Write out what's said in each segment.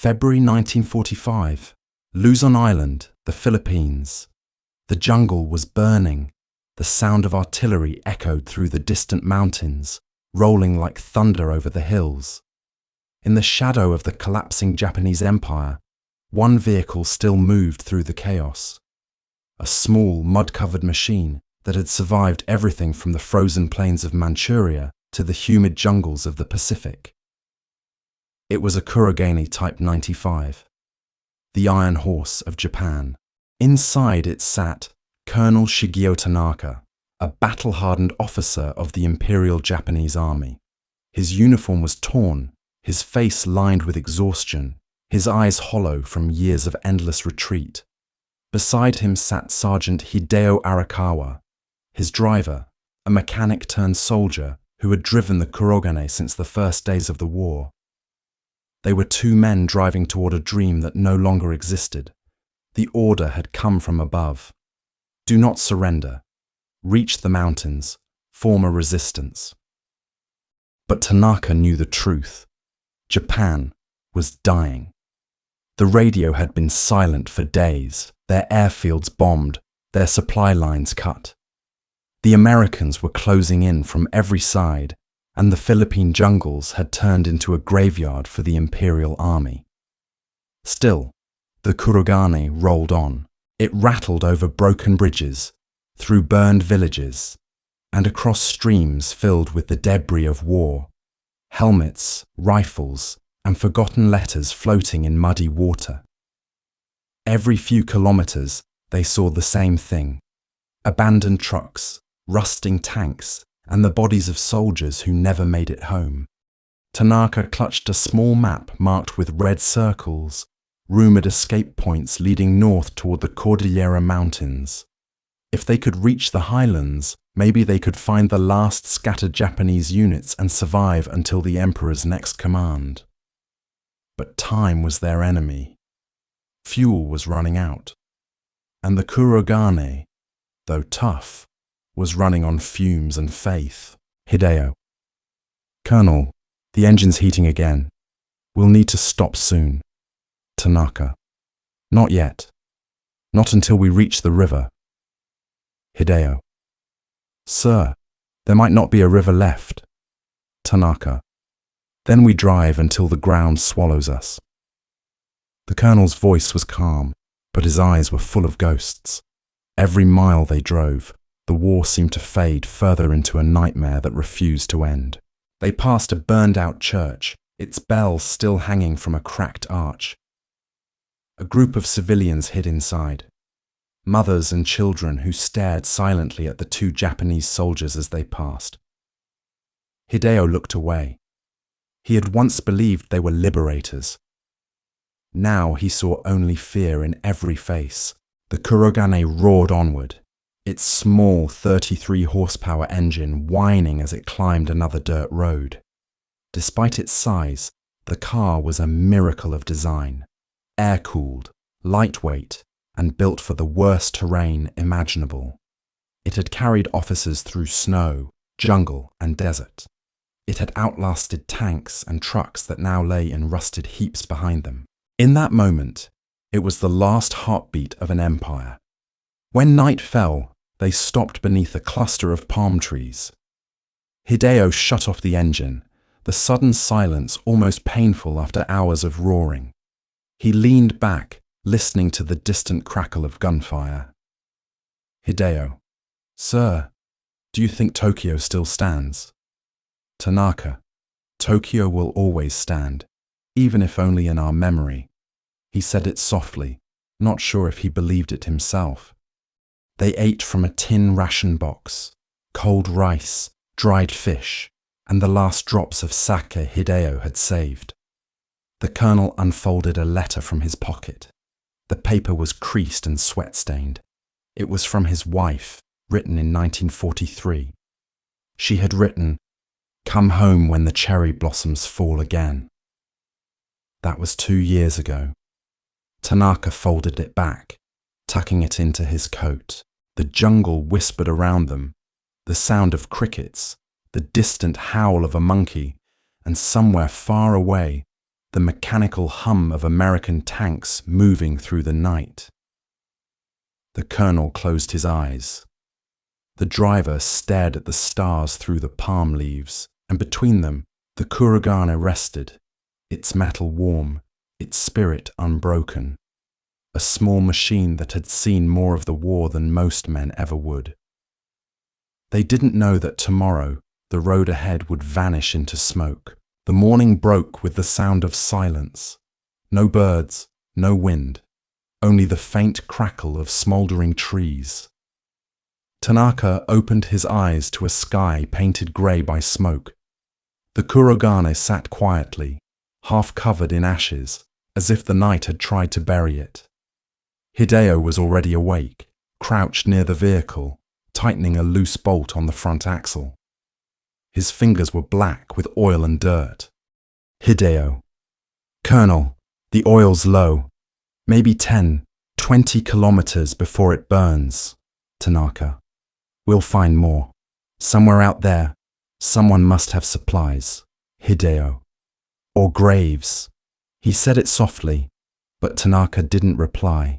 February 1945, Luzon Island, the Philippines. The jungle was burning. The sound of artillery echoed through the distant mountains, rolling like thunder over the hills. In the shadow of the collapsing Japanese Empire, one vehicle still moved through the chaos. A small, mud-covered machine that had survived everything from the frozen plains of Manchuria to the humid jungles of the Pacific. It was a Kurogane Type 95, the Iron Horse of Japan. Inside it sat Colonel Shigeo Tanaka, a battle-hardened officer of the Imperial Japanese Army. His uniform was torn, his face lined with exhaustion, his eyes hollow from years of endless retreat. Beside him sat Sergeant Hideo Arakawa, his driver, a mechanic-turned-soldier who had driven the Kurogane since the first days of the war. They were two men driving toward a dream that no longer existed. The order had come from above. Do not surrender. Reach the mountains. Form a resistance. But Tanaka knew the truth. Japan was dying. The radio had been silent for days, their airfields bombed, their supply lines cut. The Americans were closing in from every side, and the Philippine jungles had turned into a graveyard for the Imperial Army. Still, the Kurogane rolled on. It rattled over broken bridges, through burned villages, and across streams filled with the debris of war, helmets, rifles, and forgotten letters floating in muddy water. Every few kilometers, they saw the same thing: abandoned trucks, rusting tanks, and the bodies of soldiers who never made it home. Tanaka clutched a small map marked with red circles, rumored escape points leading north toward the Cordillera Mountains. If they could reach the highlands, maybe they could find the last scattered Japanese units and survive until the Emperor's next command. But time was their enemy. Fuel was running out. And the Kurogane, though tough, was running on fumes and faith. Hideo. Colonel, the engine's heating again. We'll need to stop soon. Tanaka. Not yet. Not until we reach the river. Hideo. Sir, there might not be a river left. Tanaka. Then we drive until the ground swallows us. The colonel's voice was calm, but his eyes were full of ghosts. Every mile they drove, the war seemed to fade further into a nightmare that refused to end. They passed a burned-out church, its bells still hanging from a cracked arch. A group of civilians hid inside. Mothers and children who stared silently at the two Japanese soldiers as they passed. Hideo looked away. He had once believed they were liberators. Now he saw only fear in every face. The Kurogane roared onward, its small 33-horsepower engine whining as it climbed another dirt road. Despite its size, the car was a miracle of design. Air-cooled, lightweight, and built for the worst terrain imaginable. It had carried officers through snow, jungle, and desert. It had outlasted tanks and trucks that now lay in rusted heaps behind them. In that moment, it was the last heartbeat of an empire. When night fell, they stopped beneath a cluster of palm trees. Hideo shut off the engine, the sudden silence almost painful after hours of roaring. He leaned back, listening to the distant crackle of gunfire. Hideo. Sir, do you think Tokyo still stands? Tanaka. Tokyo will always stand, even if only in our memory. He said it softly, not sure if he believed it himself. They ate from a tin ration box, cold rice, dried fish, and the last drops of sake Hideo had saved. The colonel unfolded a letter from his pocket. The paper was creased and sweat-stained. It was from his wife, written in 1943. She had written, "Come home when the cherry blossoms fall again." That was 2 years ago. Tanaka folded it back, tucking it into his coat. The jungle whispered around them, the sound of crickets, the distant howl of a monkey, and somewhere far away, the mechanical hum of American tanks moving through the night. The colonel closed his eyes. The driver stared at the stars through the palm leaves, and between them, the Kurogane rested, its metal warm, its spirit unbroken. A small machine that had seen more of the war than most men ever would. They didn't know that tomorrow the road ahead would vanish into smoke. The morning broke with the sound of silence. No birds, no wind, only the faint crackle of smouldering trees. Tanaka opened his eyes to a sky painted grey by smoke. The Kurogane sat quietly, half covered in ashes, as if the night had tried to bury it. Hideo was already awake, crouched near the vehicle, tightening a loose bolt on the front axle. His fingers were black with oil and dirt. Hideo. Colonel, the oil's low. Maybe 10, 20 kilometers before it burns. Tanaka. We'll find more. Somewhere out there, someone must have supplies. Hideo. Or graves. He said it softly, but Tanaka didn't reply.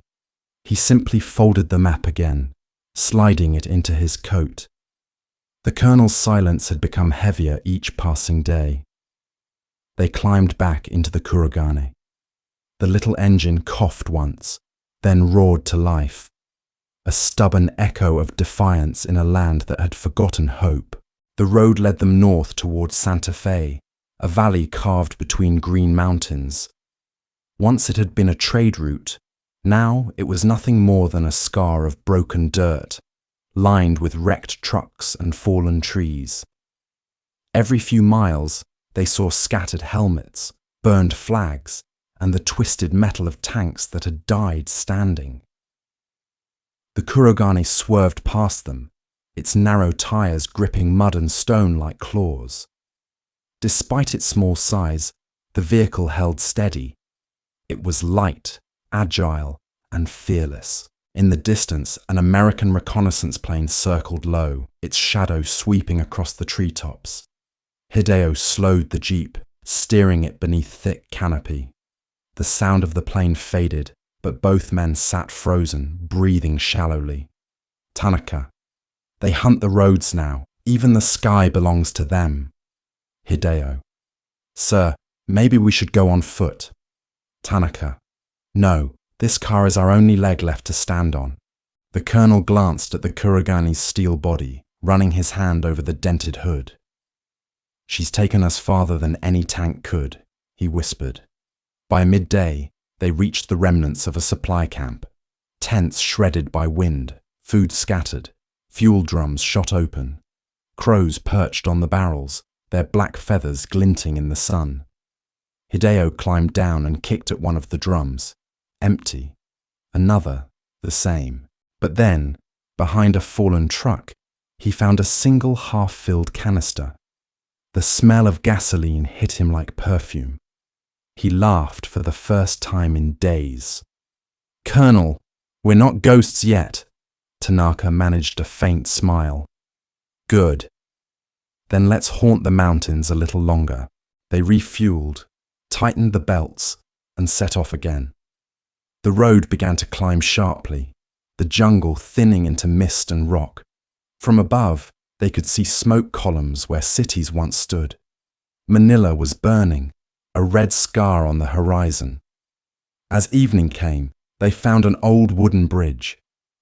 He simply folded the map again, sliding it into his coat. The colonel's silence had become heavier each passing day. They climbed back into the Kurogane. The little engine coughed once, then roared to life. A stubborn echo of defiance in a land that had forgotten hope. The road led them north towards Santa Fe, a valley carved between green mountains. Once it had been a trade route. Now it was nothing more than a scar of broken dirt, lined with wrecked trucks and fallen trees. Every few miles, they saw scattered helmets, burned flags, and the twisted metal of tanks that had died standing. The Kurogane swerved past them, its narrow tires gripping mud and stone like claws. Despite its small size, the vehicle held steady. It was light, agile, and fearless. In the distance, an American reconnaissance plane circled low, its shadow sweeping across the treetops. Hideo slowed the jeep, steering it beneath thick canopy. The sound of the plane faded, but both men sat frozen, breathing shallowly. Tanaka. They hunt the roads now. Even the sky belongs to them. Hideo. Sir, maybe we should go on foot. Tanaka. No, this car is our only leg left to stand on. The colonel glanced at the Kurogane's steel body, running his hand over the dented hood. She's taken us farther than any tank could, he whispered. By midday, they reached the remnants of a supply camp. Tents shredded by wind, food scattered, fuel drums shot open. Crows perched on the barrels, their black feathers glinting in the sun. Hideo climbed down and kicked at one of the drums. Empty. Another, the same. But then, behind a fallen truck, he found a single half-filled canister. The smell of gasoline hit him like perfume. He laughed for the first time in days. Colonel, we're not ghosts yet. Tanaka managed a faint smile. Good. Then let's haunt the mountains a little longer. They refueled, tightened the belts, and set off again. The road began to climb sharply, the jungle thinning into mist and rock. From above, they could see smoke columns where cities once stood. Manila was burning, a red scar on the horizon. As evening came, they found an old wooden bridge.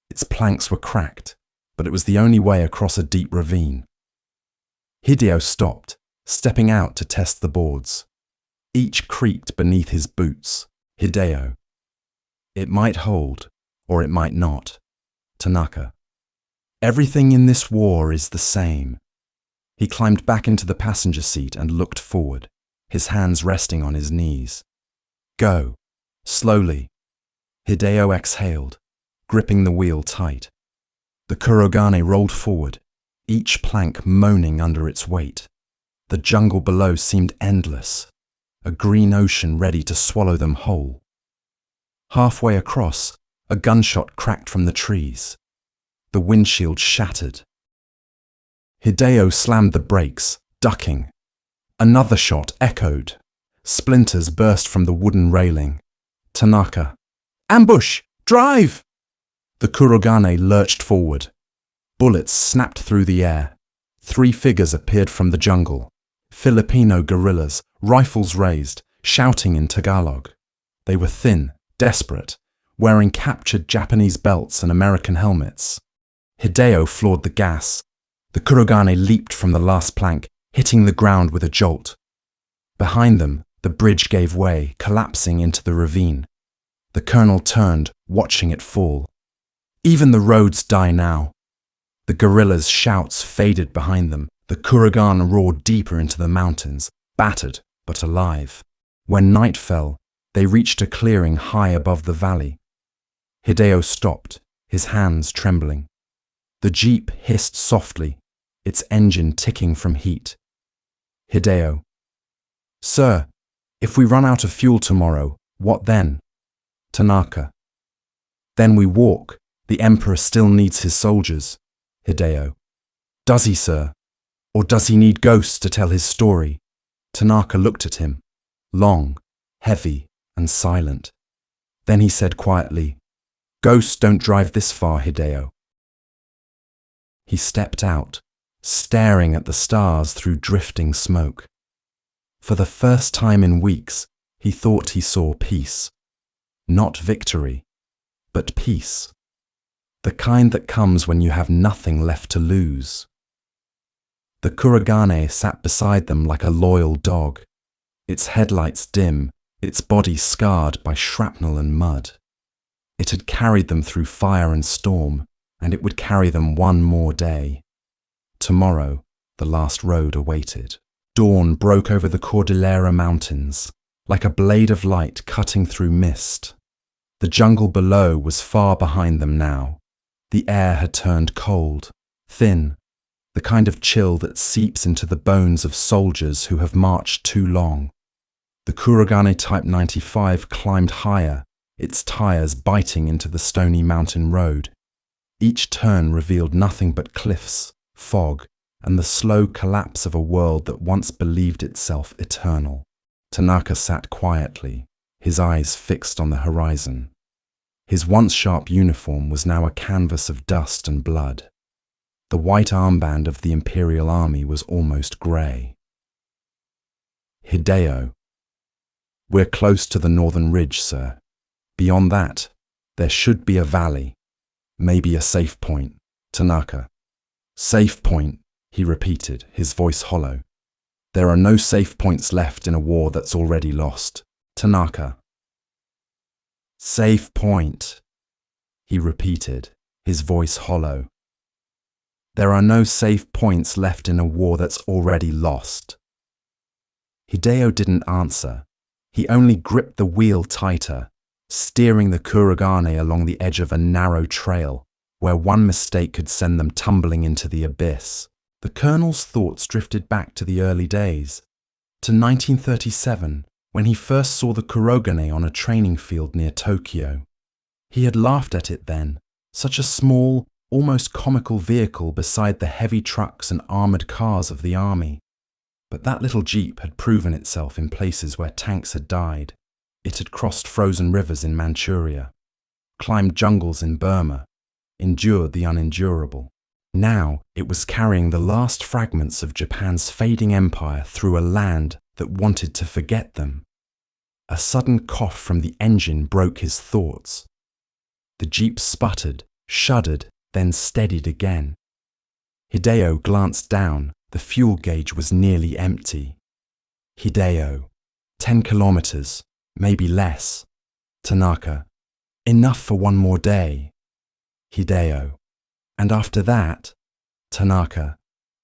Its planks were cracked, but it was the only way across a deep ravine. Hideo stopped, stepping out to test the boards. Each creaked beneath his boots. Hideo. It might hold, or it might not. Tanaka. Everything in this war is the same. He climbed back into the passenger seat and looked forward, his hands resting on his knees. Go. Slowly. Hideo exhaled, gripping the wheel tight. The Kurogane rolled forward, each plank moaning under its weight. The jungle below seemed endless, a green ocean ready to swallow them whole. Halfway across, a gunshot cracked from the trees. The windshield shattered. Hideo slammed the brakes, ducking. Another shot echoed. Splinters burst from the wooden railing. Tanaka. Ambush! Drive! The Kurogane lurched forward. Bullets snapped through the air. 3 figures appeared from the jungle. Filipino guerrillas, rifles raised, shouting in Tagalog. They were thin, desperate, wearing captured Japanese belts and American helmets. Hideo floored the gas. The Kurogane leaped from the last plank, hitting the ground with a jolt. Behind them, the bridge gave way, collapsing into the ravine. The colonel turned, watching it fall. Even the roads die now. The guerrillas' shouts faded behind them. The Kurogane roared deeper into the mountains, battered but alive. When night fell, they reached a clearing high above the valley. Hideo stopped, his hands trembling. The jeep hissed softly, its engine ticking from heat. Hideo. Sir, if we run out of fuel tomorrow, what then? Tanaka. Then we walk. The Emperor still needs his soldiers. Hideo. Does he, sir? Or does he need ghosts to tell his story? Tanaka looked at him, long, heavy, and silent. Then he said quietly, Ghosts don't drive this far, Hideo. He stepped out, staring at the stars through drifting smoke. For the first time in weeks, he thought he saw peace. Not victory, but peace. The kind that comes when you have nothing left to lose. The Kurogane sat beside them like a loyal dog, its headlights dim, its body scarred by shrapnel and mud. It had carried them through fire and storm, and it would carry them one more day. Tomorrow, the last road awaited. Dawn broke over the Cordillera Mountains, like a blade of light cutting through mist. The jungle below was far behind them now. The air had turned cold, thin, the kind of chill that seeps into the bones of soldiers who have marched too long. The Kurogane Type 95 climbed higher, its tires biting into the stony mountain road. Each turn revealed nothing but cliffs, fog, and the slow collapse of a world that once believed itself eternal. Tanaka sat quietly, his eyes fixed on the horizon. His once sharp uniform was now a canvas of dust and blood. The white armband of the Imperial Army was almost grey. Hideo. We're close to the northern ridge, sir. Beyond that, there should be a valley, maybe a safe point. Tanaka. Safe point, he repeated, his voice hollow. There are no safe points left in a war that's already lost. Tanaka. Safe point, he repeated, his voice hollow. There are no safe points left in a war that's already lost. Hideo didn't answer. He only gripped the wheel tighter, steering the Kurogane along the edge of a narrow trail, where one mistake could send them tumbling into the abyss. The colonel's thoughts drifted back to the early days, to 1937, when he first saw the Kurogane on a training field near Tokyo. He had laughed at it then, such a small, almost comical vehicle beside the heavy trucks and armoured cars of the army. But that little jeep had proven itself in places where tanks had died. It had crossed frozen rivers in Manchuria, climbed jungles in Burma, endured the unendurable. Now it was carrying the last fragments of Japan's fading empire through a land that wanted to forget them. A sudden cough from the engine broke his thoughts. The jeep sputtered, shuddered, then steadied again. Hideo glanced down. The fuel gauge was nearly empty. Hideo. 10 kilometers, maybe less. Tanaka. Enough for one more day. Hideo. And after that? Tanaka.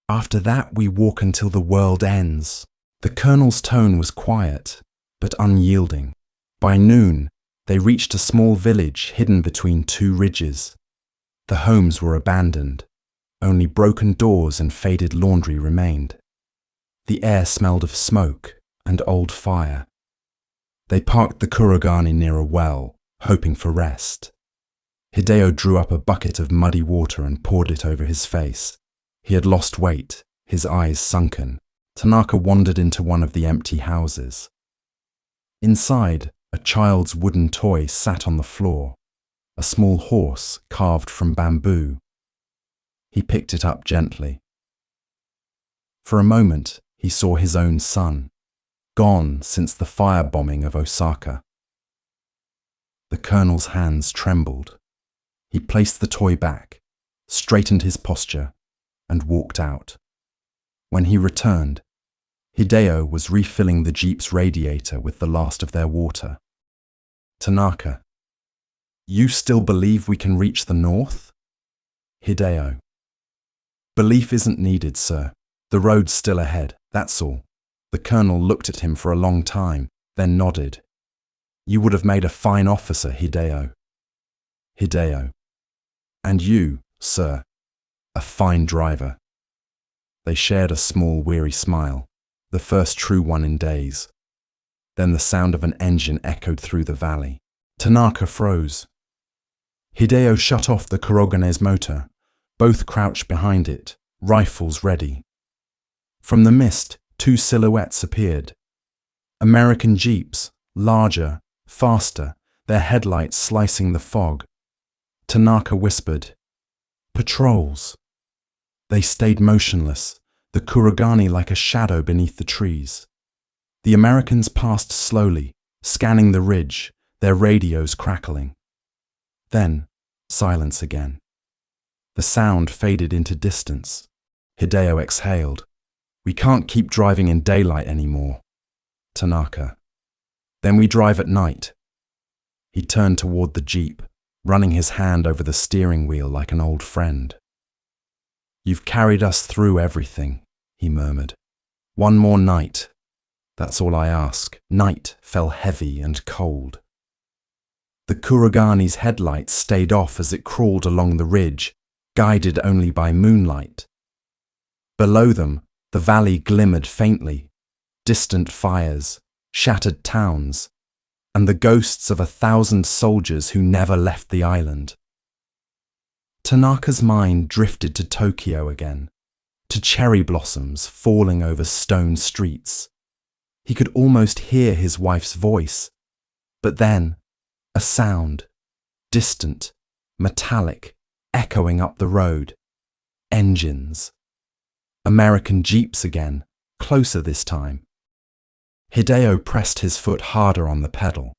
After that we walk until the world ends. The colonel's tone was quiet, but unyielding. By noon, they reached a small village hidden between 2 ridges. The homes were abandoned. Only broken doors and faded laundry remained. The air smelled of smoke and old fire. They parked the Kurogane near a well, hoping for rest. Hideo drew up a bucket of muddy water and poured it over his face. He had lost weight, his eyes sunken. Tanaka wandered into one of the empty houses. Inside, a child's wooden toy sat on the floor, a small horse carved from bamboo. He picked it up gently. For a moment, he saw his own son, gone since the firebombing of Osaka. The colonel's hands trembled. He placed the toy back, straightened his posture, and walked out. When he returned, Hideo was refilling the jeep's radiator with the last of their water. Tanaka, you still believe we can reach the north? Hideo, belief isn't needed, sir. The road's still ahead, that's all. The colonel looked at him for a long time, then nodded. You would have made a fine officer, Hideo. Hideo, and you, sir, a fine driver. They shared a small, weary smile, the first true one in days. Then the sound of an engine echoed through the valley. Tanaka froze. Hideo shut off the Kurogane's motor. Both crouched behind it, rifles ready. From the mist, two silhouettes appeared. American jeeps, larger, faster, their headlights slicing the fog. Tanaka whispered, "Patrols." They stayed motionless, the Kurogane like a shadow beneath the trees. The Americans passed slowly, scanning the ridge, their radios crackling. Then, silence again. The sound faded into distance. Hideo exhaled. "We can't keep driving in daylight anymore." Tanaka, "Then we drive at night." He turned toward the jeep, running his hand over the steering wheel like an old friend. "You've carried us through everything," he murmured. "One more night. That's all I ask." Night fell heavy and cold. The Kurogane's headlights stayed off as it crawled along the ridge, guided only by moonlight. Below them, the valley glimmered faintly, distant fires, shattered towns, and the ghosts of 1,000 soldiers who never left the island. Tanaka's mind drifted to Tokyo again, to cherry blossoms falling over stone streets. He could almost hear his wife's voice, but then a sound, distant, metallic, echoing up the road. Engines. American jeeps again, closer this time. Hideo pressed his foot harder on the pedal.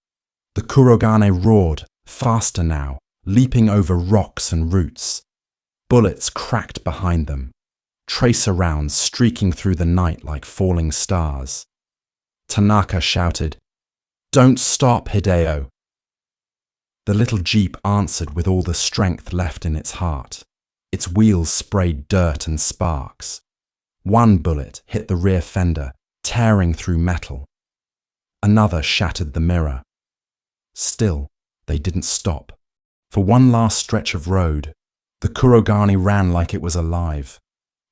The Kurogane roared, faster now, leaping over rocks and roots. Bullets cracked behind them, tracer rounds streaking through the night like falling stars. Tanaka shouted, "Don't stop, Hideo!" The little jeep answered with all the strength left in its heart. Its wheels sprayed dirt and sparks. One bullet hit the rear fender, tearing through metal. Another shattered the mirror. Still, they didn't stop. For one last stretch of road, the Kurogane ran like it was alive.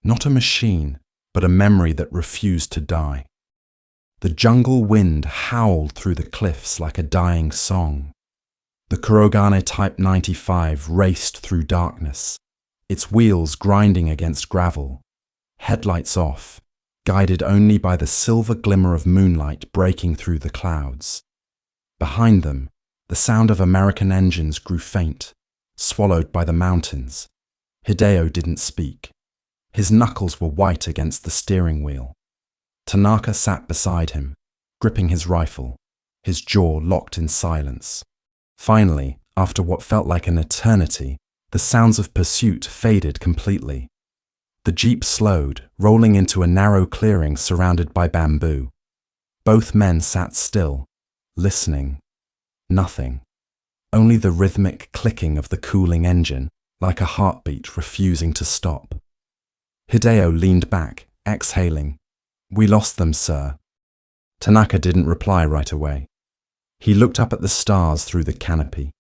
Not a machine, but a memory that refused to die. The jungle wind howled through the cliffs like a dying song. The Kurogane Type 95 raced through darkness, its wheels grinding against gravel, headlights off, guided only by the silver glimmer of moonlight breaking through the clouds. Behind them, the sound of American engines grew faint, swallowed by the mountains. Hideo didn't speak. His knuckles were white against the steering wheel. Tanaka sat beside him, gripping his rifle, his jaw locked in silence. Finally, after what felt like an eternity, the sounds of pursuit faded completely. The jeep slowed, rolling into a narrow clearing surrounded by bamboo. Both men sat still, listening. Nothing. Only the rhythmic clicking of the cooling engine, like a heartbeat refusing to stop. Hideo leaned back, exhaling. "We lost them, sir." Tanaka didn't reply right away. He looked up at the stars through the canopy.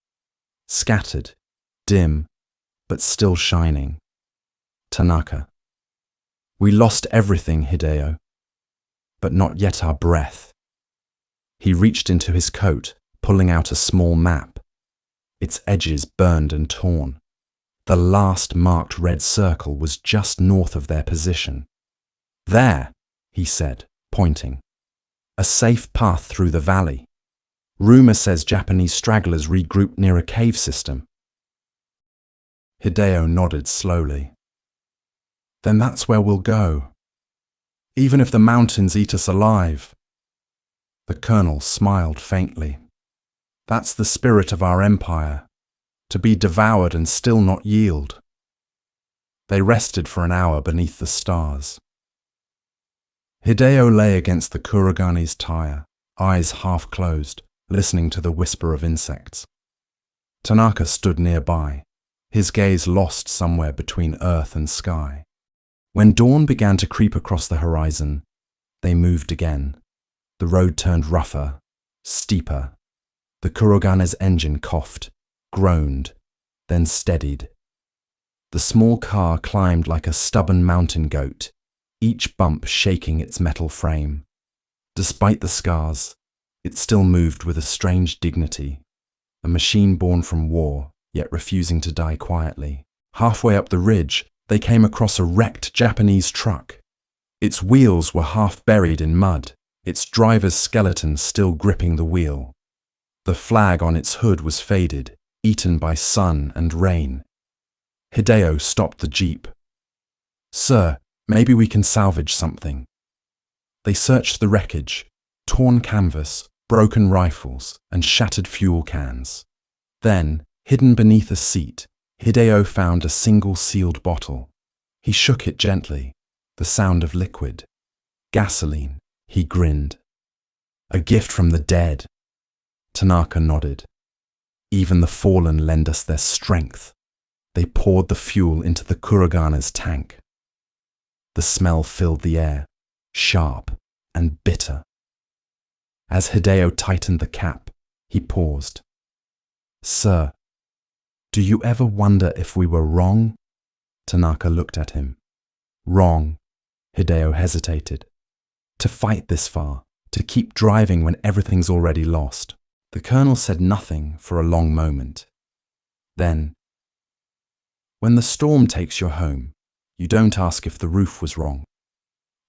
Scattered, dim, but still shining. Tanaka. "We lost everything, Hideo, but not yet our breath." He reached into his coat, pulling out a small map. Its edges burned and torn. The last marked red circle was just north of their position. "There," he said, pointing. "A safe path through the valley." Rumor says Japanese stragglers regrouped near a cave system. Hideo nodded slowly. Then that's where we'll go. Even if the mountains eat us alive. The colonel smiled faintly. That's the spirit of our empire, to be devoured and still not yield. They rested for an hour beneath the stars. Hideo lay against the Kurogane's tire, eyes half closed, listening to the whisper of insects. Tanaka stood nearby, his gaze lost somewhere between earth and sky. When dawn began to creep across the horizon, they moved again. The road turned rougher, steeper. The Kurogane's engine coughed, groaned, then steadied. The small car climbed like a stubborn mountain goat, each bump shaking its metal frame. Despite the scars, it still moved with a strange dignity, a machine born from war, yet refusing to die quietly. Halfway up the ridge, they came across a wrecked Japanese truck. Its wheels were half buried in mud, its driver's skeleton still gripping the wheel. The flag on its hood was faded, eaten by sun and rain. Hideo stopped the jeep. "Sir, maybe we can salvage something." They searched the wreckage, torn canvas, broken rifles, and shattered fuel cans. Then, hidden beneath a seat, Hideo found a single sealed bottle. He shook it gently, the sound of liquid. Gasoline, he grinned. "A gift from the dead." Tanaka nodded. "Even the fallen lend us their strength." They poured the fuel into the Kurogane's tank. The smell filled the air, sharp and bitter. As Hideo tightened the cap, he paused. "Sir, do you ever wonder if we were wrong?" Tanaka looked at him. "Wrong," Hideo hesitated. "To fight this far, to keep driving when everything's already lost." The colonel said nothing for a long moment. Then, "When the storm takes you home, you don't ask if the roof was wrong.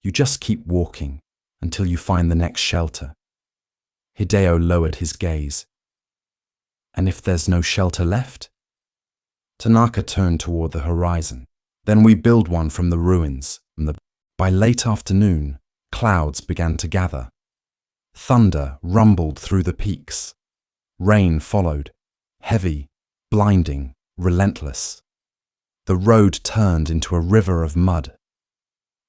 You just keep walking until you find the next shelter." Hideo lowered his gaze. "And if there's no shelter left?" Tanaka turned toward the horizon. "Then we build one from the ruins." By late afternoon, clouds began to gather. Thunder rumbled through the peaks. Rain followed, heavy, blinding, relentless. The road turned into a river of mud.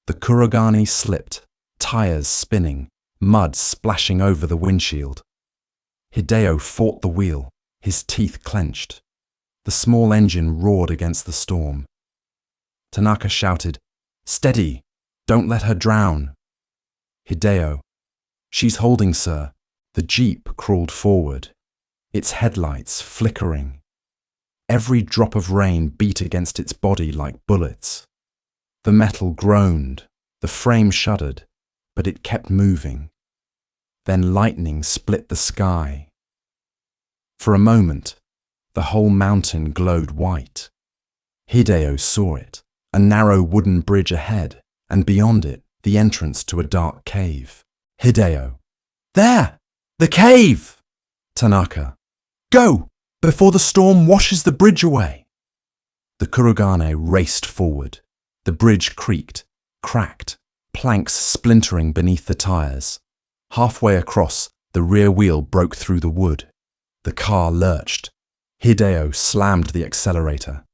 The Kurogane slipped, tires spinning, mud splashing over the windshield. Hideo fought the wheel, his teeth clenched. The small engine roared against the storm. Tanaka shouted, "Steady! Don't let her drown!" "Hideo, she's holding, sir." The jeep crawled forward, its headlights flickering. Every drop of rain beat against its body like bullets. The metal groaned, the frame shuddered, but it kept moving. Then lightning split the sky. For a moment, the whole mountain glowed white. Hideo saw it, a narrow wooden bridge ahead, and beyond it, the entrance to a dark cave. Hideo. "There! The cave!" Tanaka. "Go! Before the storm washes the bridge away!" The Kurogane raced forward. The bridge creaked, cracked, planks splintering beneath the tires. Halfway across, the rear wheel broke through the wood. The car lurched. Hideo slammed the accelerator.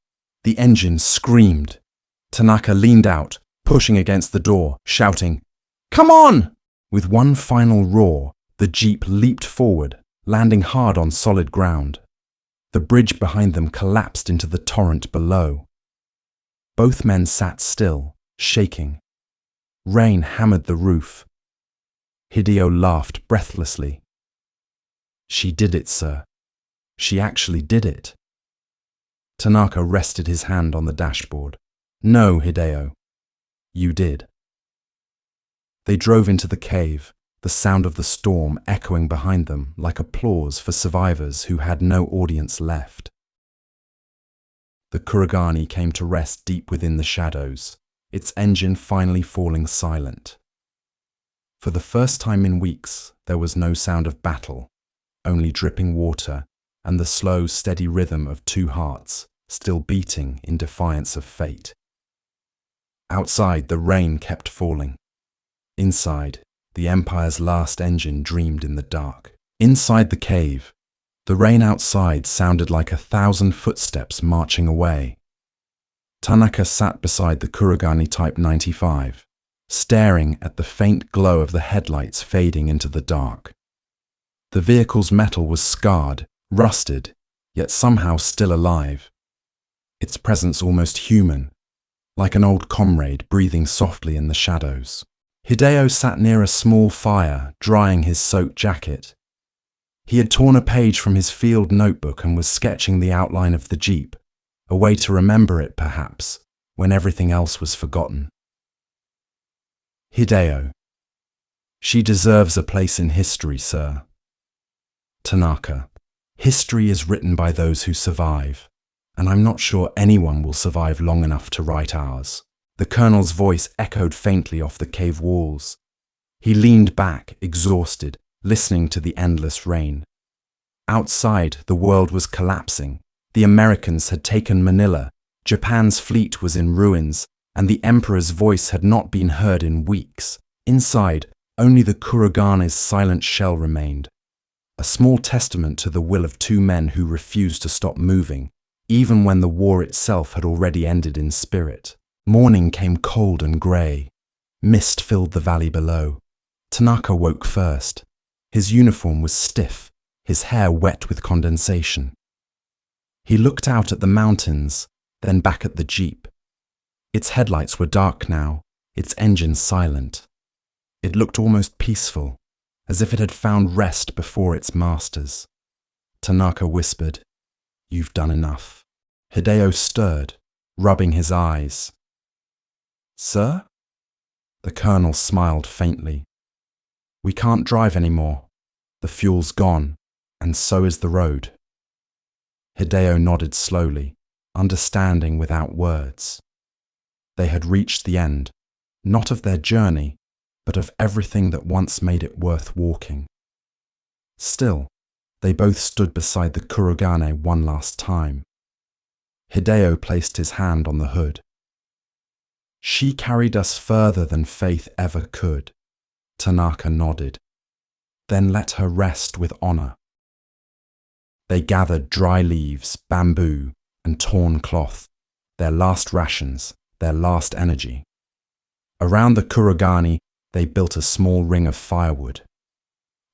The engine screamed. Tanaka leaned out, pushing against the door, shouting, "Come on!" With one final roar, the jeep leaped forward, landing hard on solid ground. The bridge behind them collapsed into the torrent below. Both men sat still, shaking. Rain hammered the roof. Hideo laughed breathlessly. "She did it, sir. She actually did it." Tanaka rested his hand on the dashboard. "No, Hideo. You did." They drove into the cave, the sound of the storm echoing behind them like applause for survivors who had no audience left. The Kurogane came to rest deep within the shadows, its engine finally falling silent. For the first time in weeks, there was no sound of battle, only dripping water and the slow, steady rhythm of two hearts still beating in defiance of fate. Outside, the rain kept falling. Inside, the Empire's last engine dreamed in the dark. Inside the cave, the rain outside sounded like 1,000 footsteps marching away. Tanaka sat beside the Kurogane Type 95, staring at the faint glow of the headlights fading into the dark. The vehicle's metal was scarred, rusted, yet somehow still alive. Its presence almost human, like an old comrade breathing softly in the shadows. Hideo sat near a small fire, drying his soaked jacket. He had torn a page from his field notebook and was sketching the outline of the Jeep, a way to remember it perhaps, when everything else was forgotten. Hideo. She deserves a place in history, sir. Tanaka. History is written by those who survive, and I'm not sure anyone will survive long enough to write ours. The colonel's voice echoed faintly off the cave walls. He leaned back, exhausted, listening to the endless rain. Outside, the world was collapsing. The Americans had taken Manila, Japan's fleet was in ruins, and the Emperor's voice had not been heard in weeks. Inside, only the Kurogane's silent shell remained, a small testament to the will of two men who refused to stop moving, even when the war itself had already ended in spirit. Morning came cold and grey. Mist filled the valley below. Tanaka woke first. His uniform was stiff, his hair wet with condensation. He looked out at the mountains, then back at the Jeep. Its headlights were dark now, its engine silent. It looked almost peaceful, as if it had found rest before its masters. Tanaka whispered, "You've done enough." Hideo stirred, rubbing his eyes. "Sir?" The colonel smiled faintly. "We can't drive anymore. The fuel's gone, and so is the road." Hideo nodded slowly, understanding without words. They had reached the end, not of their journey, but of everything that once made it worth walking. Still, they both stood beside the Kurogane one last time. Hideo placed his hand on the hood. "She carried us further than faith ever could." Tanaka nodded. "Then let her rest with honor." They gathered dry leaves, bamboo, and torn cloth, their last rations, their last energy. Around the Kurogane, they built a small ring of firewood.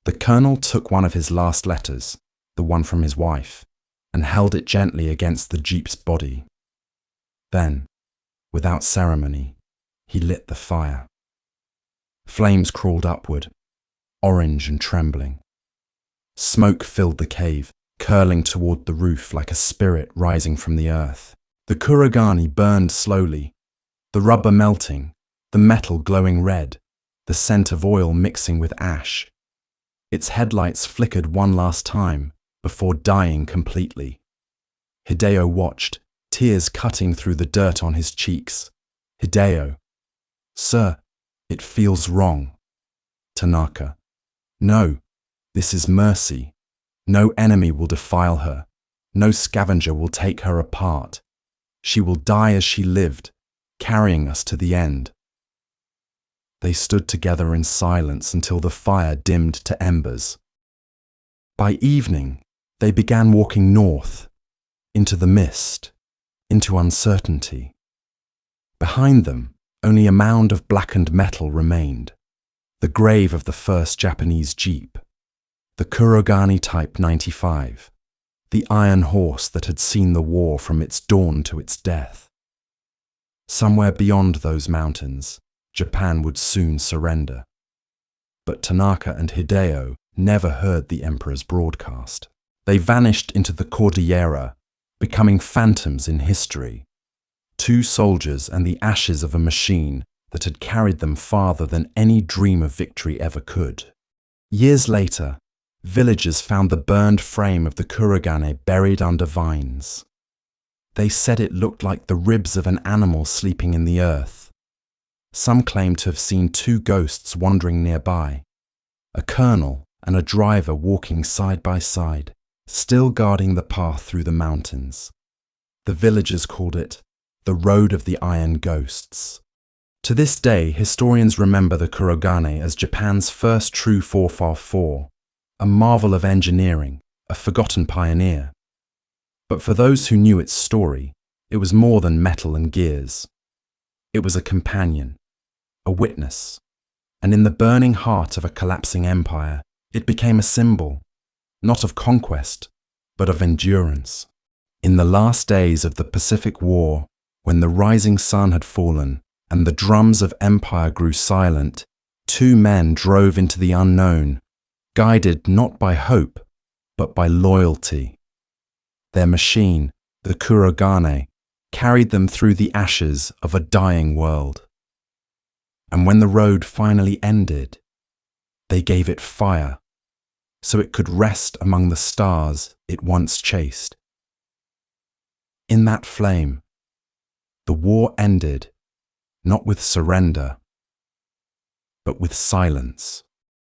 The colonel took one of his last letters, the one from his wife, and held it gently against the Jeep's body. Then, without ceremony, he lit the fire. Flames crawled upward, orange and trembling. Smoke filled the cave, curling toward the roof like a spirit rising from the earth. The Kurogane burned slowly, the rubber melting, the metal glowing red, the scent of oil mixing with ash. Its headlights flickered one last time before dying completely. Hideo watched, tears cutting through the dirt on his cheeks. "Hideo." "Sir, it feels wrong." Tanaka. "No, this is mercy. No enemy will defile her. No scavenger will take her apart. She will die as she lived, carrying us to the end." They stood together in silence until the fire dimmed to embers. By evening, they began walking north, into the mist, into uncertainty. Behind them, only a mound of blackened metal remained, the grave of the first Japanese Jeep, the Kurogane Type 95, the iron horse that had seen the war from its dawn to its death. Somewhere beyond those mountains, Japan would soon surrender. But Tanaka and Hideo never heard the Emperor's broadcast. They vanished into the Cordillera, becoming phantoms in history. Two soldiers and the ashes of a machine that had carried them farther than any dream of victory ever could. Years later, villagers found the burned frame of the Kurogane buried under vines. They said it looked like the ribs of an animal sleeping in the earth. Some claimed to have seen two ghosts wandering nearby, a colonel and a driver walking side by side, still guarding the path through the mountains. The villagers called it the Road of the Iron Ghosts. To this day, historians remember the Kurogane as Japan's first true 4x4, a marvel of engineering, a forgotten pioneer. But for those who knew its story, it was more than metal and gears. It was a companion, a witness, and in the burning heart of a collapsing empire, it became a symbol, not of conquest, but of endurance. In the last days of the Pacific War, when the rising sun had fallen and the drums of empire grew silent, two men drove into the unknown, guided not by hope, but by loyalty. Their machine, the Kurogane, carried them through the ashes of a dying world. And when the road finally ended, they gave it fire, so it could rest among the stars it once chased. In that flame, the war ended, not with surrender, but with silence.